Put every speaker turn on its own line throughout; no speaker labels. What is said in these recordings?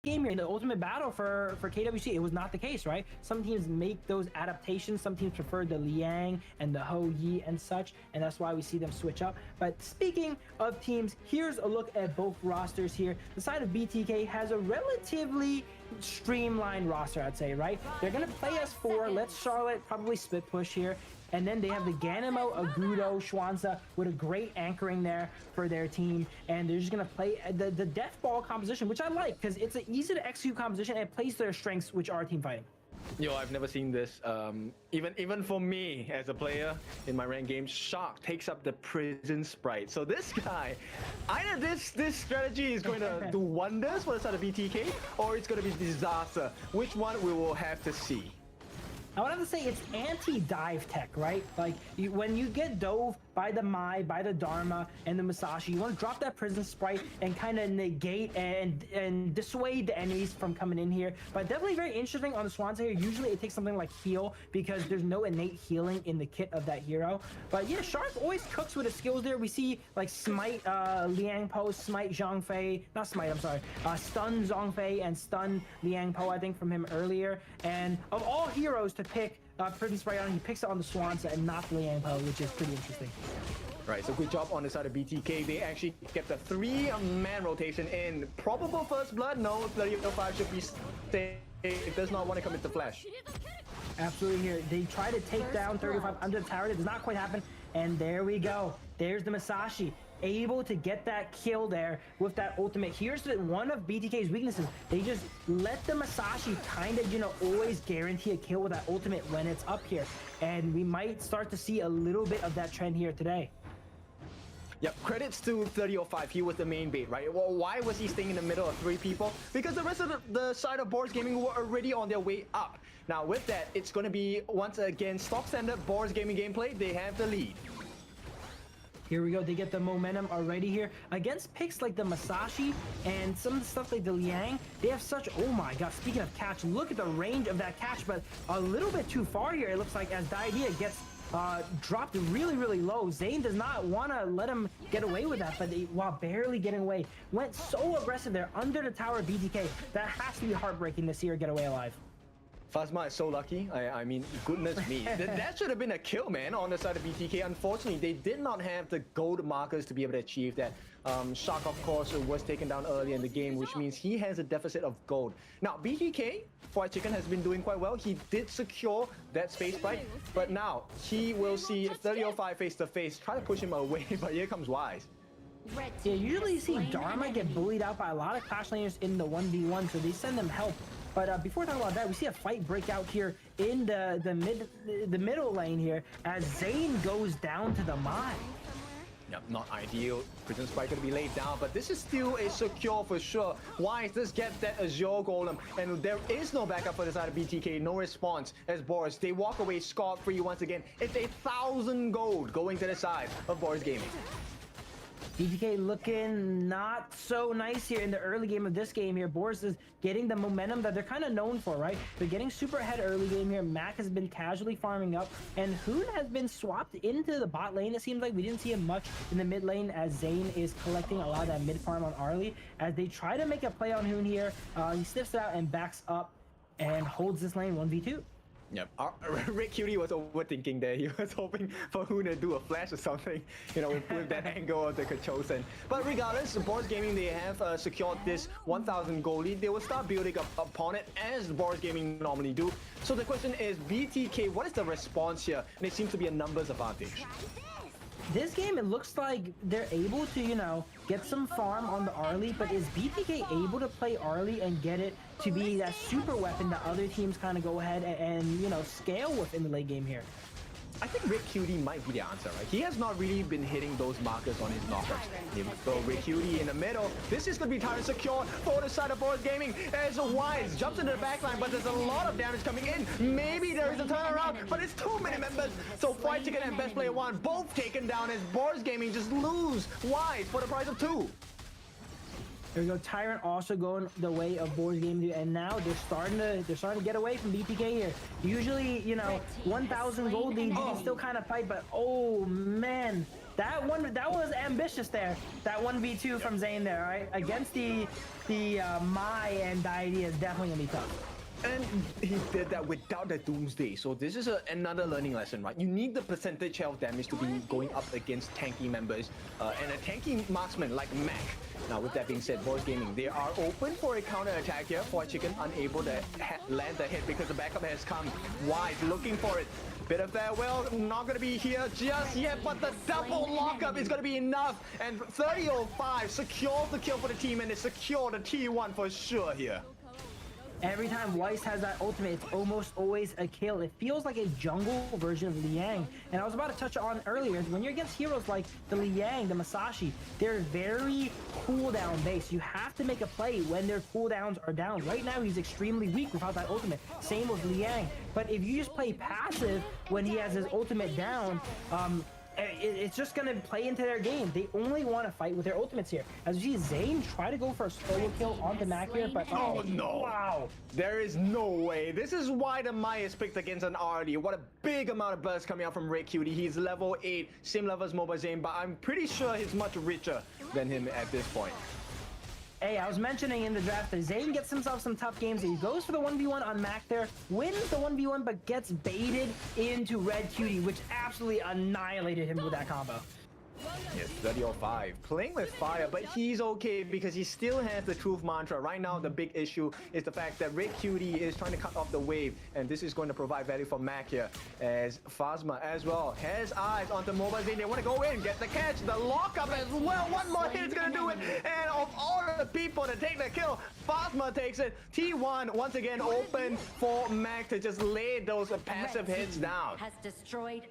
game here in the ultimate battle for KWC, it was not the case, right? Some teams make those adaptations. Some teams prefer the Liang and the Ho Yi and such, and that's why we see them switch up. But speaking of teams, here's a look at both rosters here. The side of BTK has a relatively streamlined roster, I'd say, right? They're gonna play us 4. Let's Charlotte probably split push here. And then they have the Ganemo, Agudo, Schwanza with a great anchoring there for their team. And they're just going to play the death ball composition, which I like because it's an easy to execute composition and it plays their strengths, which are team fighting.
Yo, I've never seen this. Even for me as a player in my ranked games, Shock takes up the prison sprite. So this guy, either this strategy is going to do wonders for the side of BTK, or it's going to be disaster. Which one we will have to see.
I would have to say it's anti-dive tech, right? Like, when you get dove by the Mai, by the Dharma, and the Musashi, you want to drop that prison sprite and kind of negate and dissuade the enemies from coming in here. But definitely very interesting on the Swanza here. Usually it takes something like heal because there's no innate healing in the kit of that hero. But yeah, Shark always cooks with his skills there. We see like Smite Liang Po, Smite Zhang Fei, not Smite, I'm sorry, Stun Zhang Fei and Stun Liang Po, I think, from him earlier. And of all heroes to pick Prison Sprite on, he picks it on the Swanza and not Liang Po, which is pretty interesting.
Right, so good job on the side of BTK. They actually get the 3-man rotation in. Probable first blood? No, 30-5 should be safe. It does not want to commit the flash.
Absolutely here. They try to take down 35 under the tower. It does not quite happen. And there we go. There's the Musashi. Able to get that kill there with that ultimate. Here's one of BTK's weaknesses. They just let the Musashi kind of, always guarantee a kill with that ultimate when it's up here. And we might start to see a little bit of that trend here today.
Yep, credits to 30-05. He was the main bait, right? Well, why was he staying in the middle of 3 people? Because the rest of the side of Boars Gaming were already on their way up. Now, with that, it's going to be, once again, stock standard Boars Gaming gameplay. They have the lead.
Here we go. They get the momentum already here. Against picks like the Musashi and some of the stuff like the Liang, they have such... Oh my god, speaking of catch, look at the range of that catch, but a little bit too far here, it looks like, as Diadea gets dropped really, really low. Zane does not want to let him get away with that, but while barely getting away, went so aggressive there under the tower of BTK. That has to be heartbreaking to see her get away alive.
Phasma is so lucky. I mean, goodness me. That should have been a kill, man, on the side of BTK. Unfortunately, they did not have the gold markers to be able to achieve that. Shock, of course, was taken down early in the game, which means he has a deficit of gold. Now, BTK, Fried Chicken, has been doing quite well. He did secure that space sprite, but now he will see 30-05 face-to-face. Try to push him away, but here comes Wise.
Yeah, usually you see Dharma get bullied out by a lot of Clash laners in the 1v1, so they send them help. But before talking about that, we see a fight break out here in the middle lane here as Zane goes down to the mine.
Yep, not ideal. Prison Sprite going to be laid down, but this is still a secure for sure. Wise does get that Azure Golem, and there is no backup for the side of BTK. No response as Boris. They walk away scot-free once again. It's 1,000 gold going to the side of Boris Gaming.
BTK looking not so nice here in the early game of this game here. Boris is getting the momentum that they're kind of known for, right? They're getting super ahead early game here. Mac has been casually farming up, and Hoon has been swapped into the bot lane. It seems like we didn't see him much in the mid lane as Zane is collecting a lot of that mid farm on Arlie. As they try to make a play on Hoon here, he sniffs it out and backs up and holds this lane 1v2.
Yep, Rick Cutie was overthinking there. He was hoping for Hoon to do a flash or something, with that angle of the Kachosen. But regardless, Boris Gaming, they have secured this 1,000 gold lead. They will start building up upon it as Boris Gaming normally do. So the question is, BTK, what is the response here? And it seems to be a numbers advantage.
This game, it looks like they're able to, get some farm on the Arlie, but is BTK able to play Arlie and get it to be that super weapon that other teams kind of go ahead and scale with in the late game here?
I think Rick Cutie might be the answer, right? He has not really been hitting those markers on his knockups. Here we go, Rick Cutie in the middle. This is going to be Tyrant secured for the side of Boris Gaming. As Wise jumps into the backline, but there's a lot of damage coming in. Maybe there is a turnaround, but it's too many members. So Fried Chicken and Best Player 1 both taken down as Boris Gaming just lose Wise for the price of 2.
There we go. Tyrant also going the way of Boars Gaming, and now they're starting to get away from BTK here. Usually, 1,000 gold lead, you can still kind of fight, but oh man, That was ambitious there. That 1v2 from Zane there, right? Against the Mai and Deity is definitely gonna be tough.
And he did that without the Doomsday. So this is another learning lesson, right? You need the percentage health damage to be going up against tanky members. And a tanky marksman like Mac. Now, with that being said, Boars Gaming, they are open for a counter attack here. White Chicken unable to land the hit because the backup has come. Wide looking for it. Bit of farewell, not going to be here just yet, but the double lockup is going to be enough. And 30-05 secures the kill for the team, and they secure the T1 for sure here.
Every time Weiss has that ultimate, it's almost always a kill. It feels like a jungle version of Liang. And I was about to touch on earlier, when you're against heroes like the Liang, the Masashi, they're very cooldown based. You have to make a play when their cooldowns are down. Right now, he's extremely weak without that ultimate. Same with Liang. But if you just play passive when he has his ultimate down, it's just going to play into their game. They only want to fight with their ultimates here. As you see, Zane try to go for a solo kill onto Mac here, but
oh no! Wow, there is no way. This is why the Mai is picked against an RD. What a big amount of burst coming out from Red Cutie. He's level 8, same level as Mobile Zane, but I'm pretty sure he's much richer than him at this point.
Hey, I was mentioning in the draft that Zane gets himself some tough games. He goes for the 1v1 on Mac there, wins the 1v1, but gets baited into Red Cutie, which absolutely annihilated him with that combo.
Yes, 30-05, playing with fire, but he's okay because he still has the truth mantra. Right now, the big issue is the fact that Red Cutie is trying to cut off the wave, and this is going to provide value for Mac here, as Phasma as well has eyes onto Mobile Zane. They want to go in, get the catch, the lockup as well. One more hit is going to do it, and of all the people to take the kill, Phasma takes it. T1 once again open for Mac to just lay those passive hits down.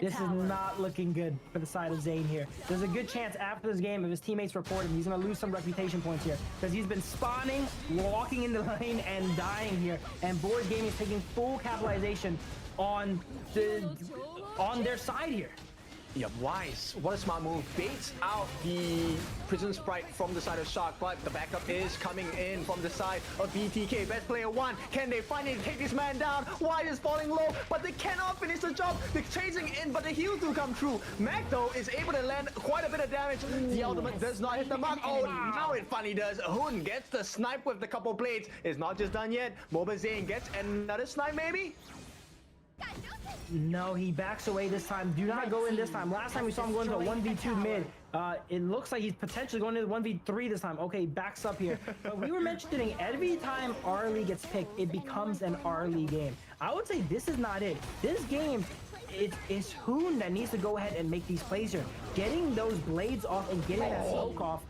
This is not looking good for the side of Zane here. There's a good chance after this game, if his teammates report him, he's going to lose some reputation points here, because he's been spawning, walking in the lane, and dying here. And Boars Gaming is taking full capitalization on their side here.
Yeah, Wise, what a smart move. Baits out the Prison Sprite from the side of Shark, but the backup is coming in from the side of BTK. Best player 1. Can they finally take this man down? Wise is falling low, but they cannot finish the job. They're chasing in, but the heals do come true. Mac, though, is able to land quite a bit of damage. The ultimate does not hit the mark. Oh, now it finally does. Hoon gets the snipe with the couple blades. It's not just done yet. Mobile Zane gets another snipe, maybe?
No, he backs away this time. Do not go in this time. Last time we saw him go into a 1v2 mid. It looks like he's potentially going into 1v3 this time. Okay, backs up here. But we were mentioning every time Arlie gets picked, it becomes an Arlie game. I would say this is not it. This game, it's Hoon that needs to go ahead and make these plays here. Getting those blades off and getting that smoke off.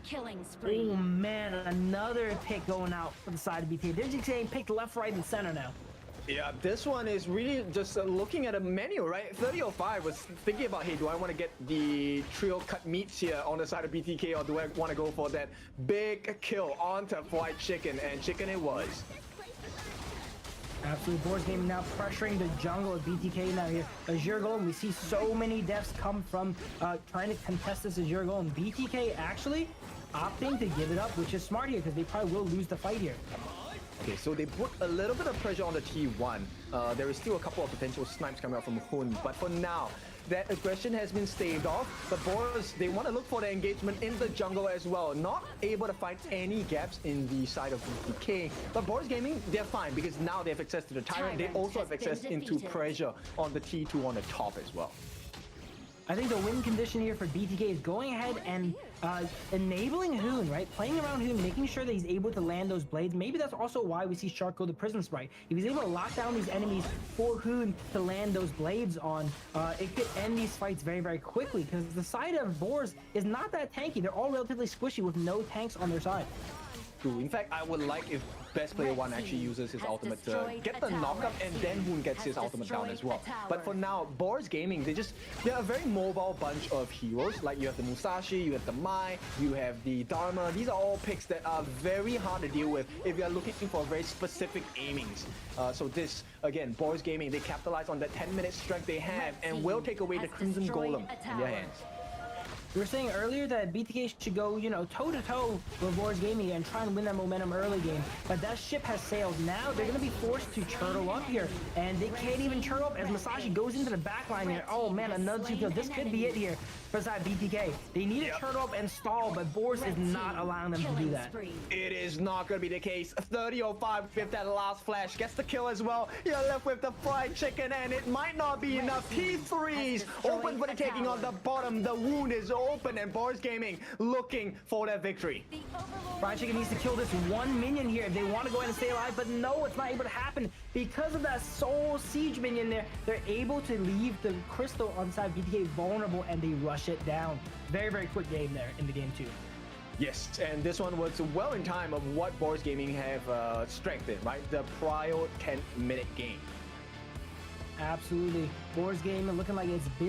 Oh man, another pick going out for the side of BT. They're just getting picked left, right, and center now.
Yeah, this one is really just looking at a menu, right? 30-05 was thinking about, hey, do I want to get the trio cut meats here on the side of BTK, or do I want to go for that big kill onto White Chicken? And Chicken it was.
Absolutely, Boars Gaming now pressuring the jungle of BTK now here. Azure Golem, we see so many deaths come from trying to contest this Azure Golem. BTK actually opting to give it up, which is smart here because they probably will lose the fight here.
Okay, so they put a little bit of pressure on the T1. There is still a couple of potential snipes coming out from Hoon, but for now, that aggression has been staved off. But Boars, they want to look for the engagement in the jungle as well. Not able to find any gaps in the side of BTK. But Boars Gaming, they're fine because now they have access to the Tyrant. They also have access into pressure on the T2 on the top as well.
I think the win condition here for BTK is going ahead and enabling Hoon, right? Playing around Hoon, making sure that he's able to land those blades. Maybe that's also why we see Shark go to Prison Sprite. If he's able to lock down these enemies for Hoon to land those blades on, it could end these fights very, very quickly, because the side of Boars is not that tanky. They're all relatively squishy with no tanks on their side.
In fact, I would like if best player 1 actually uses his ultimate to get the knockup, and then Hoon gets his ultimate down as well. But for now, Boars Gaming, they're a very mobile bunch of heroes. Like you have the Musashi, you have the Mai, you have the Dharma. These are all picks that are very hard to deal with if you're looking for very specific aimings. So this, again, Boars Gaming, they capitalize on that 10-minute strength they have and will take away the Crimson Golem in their hands.
We were saying earlier that BTK should go, you know, toe-to-toe with BOAR Gaming and try and win that momentum early game. But that ship has sailed. Now they're going to be forced to turtle up here. And they can't even turtle up as Masashi goes into the back line here. Oh, man, another 2 kills. This could be it here for side BTK. They need to turtle up and stall, but BOAR is not allowing them to do that.
It is not going to be the case. 30-05 with that last flash. Gets the kill as well. You're left with the fried chicken, and it might not be enough. T3s open for the taking on the bottom. The wound is open, and BOAR Gaming looking for that victory.
Fried Chicken needs to kill this 1 minion here if they want to go ahead and stay alive, but no, it's not able to happen because of that Soul Siege minion there. They're able to leave the crystal on side BTK vulnerable, and they rush it down. Very, very quick game there in the game 2.
Yes, and this one was well in time of what BOAR Gaming have strengthened, right? The prior 10-minute game.
Absolutely. BOAR Gaming looking like it's